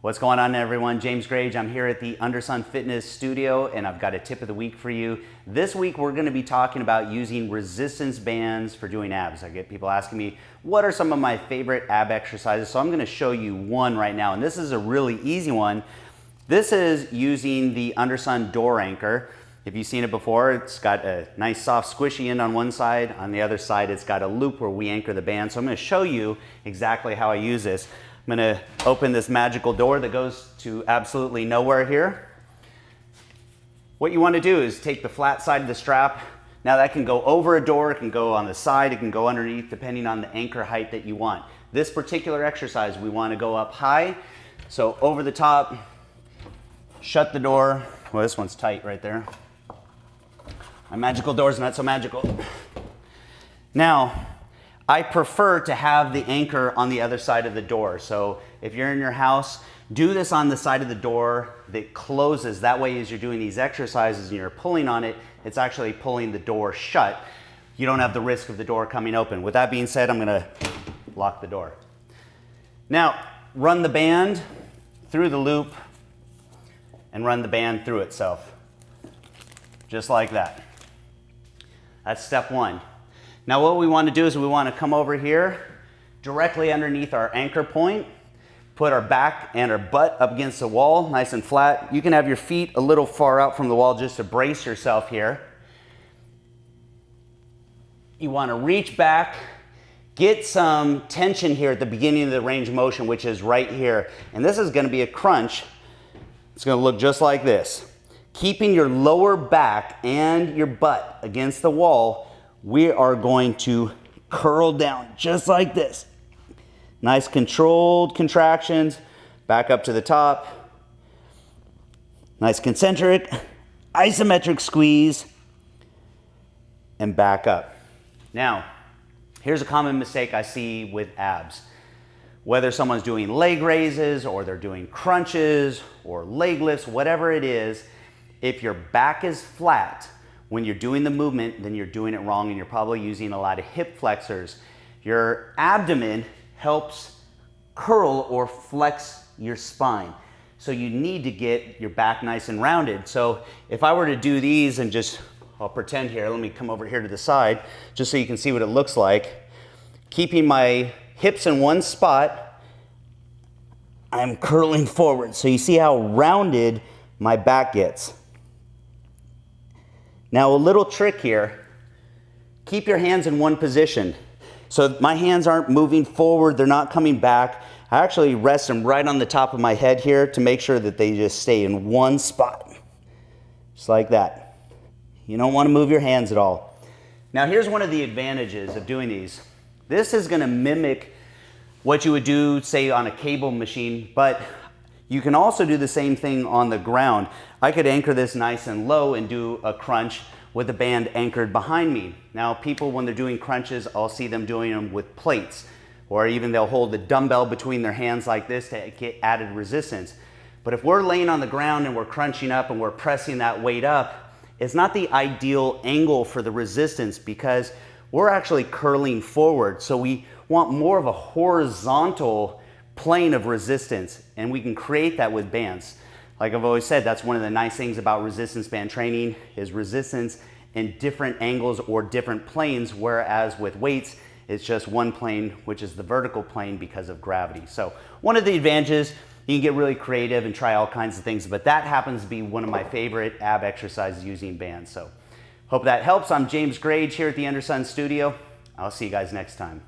What's going on, everyone? James Grage. I'm here at the Undersun Fitness Studio, and I've got a tip of the week for you. This week, we're going to be talking about using resistance bands for doing abs. I get people asking me, what are some of my favorite ab exercises? So I'm going to show you one right now, and this is a really easy one. This is using the Undersun door anchor. If you've seen it before, it's got a nice soft squishy end on one side. On the other side, it's got a loop where we anchor the band. So I'm going to show you exactly how I use this. I'm going to open this magical door that goes to absolutely nowhere here. What you want to do is take the flat side of the strap. Now that can go over a door, it can go on the side, it can go underneath depending on the anchor height that you want. This particular exercise, we want to go up high. So over the top, shut the door. Well, this one's tight right there. My magical door's not so magical. Now, I prefer to have the anchor on the other side of the door. So if you're in your house, do this on the side of the door that closes. That way, as you're doing these exercises and you're pulling on it, it's actually pulling the door shut. You don't have the risk of the door coming open. With that being said, I'm gonna lock the door. Now, run the band through the loop and run the band through itself. Just like that. That's step one. Now what we want to do is we want to come over here directly underneath our anchor point, put our back and our butt up against the wall, nice and flat. You can have your feet a little far out from the wall just to brace yourself here. You want to reach back, get some tension here at the beginning of the range of motion, which is right here. And this is going to be a crunch. It's going to look just like this. Keeping your lower back and your butt against the wall, we are going to curl down just like this. Nice controlled contractions, back up to the top. Nice concentric, isometric squeeze, and back up. Now, here's a common mistake I see with abs. Whether someone's doing leg raises or they're doing crunches or leg lifts, whatever it is, if your back is flat, when you're doing the movement, then you're doing it wrong and you're probably using a lot of hip flexors. Your abdomen helps curl or flex your spine. So you need to get your back nice and rounded. So if I were to do these and just, I'll pretend here, let me come over here to the side, just so you can see what it looks like. Keeping my hips in one spot, I'm curling forward. So you see how rounded my back gets. Now a little trick here, keep your hands in one position. So my hands aren't moving forward, they're not coming back. I actually rest them right on the top of my head here to make sure that they just stay in one spot. Just like that. You don't want to move your hands at all. Now here's one of the advantages of doing these. This is going to mimic what you would do, say, on a cable machine, but you can also do the same thing on the ground. I could anchor this nice and low and do a crunch with the band anchored behind me. Now people, when they're doing crunches, I'll see them doing them with plates, or even they'll hold the dumbbell between their hands like this to get added resistance. But if we're laying on the ground and we're crunching up and we're pressing that weight up, it's not the ideal angle for the resistance because we're actually curling forward. So we want more of a horizontal plane of resistance, and we can create that with bands. Like I've always said, that's one of the nice things about resistance band training is resistance in different angles or different planes, whereas with weights, it's just one plane, which is the vertical plane because of gravity. So one of the advantages, you can get really creative and try all kinds of things, but that happens to be one of my favorite ab exercises using bands. So hope that helps. I'm James Grage here at the Undersun Studio. I'll see you guys next time.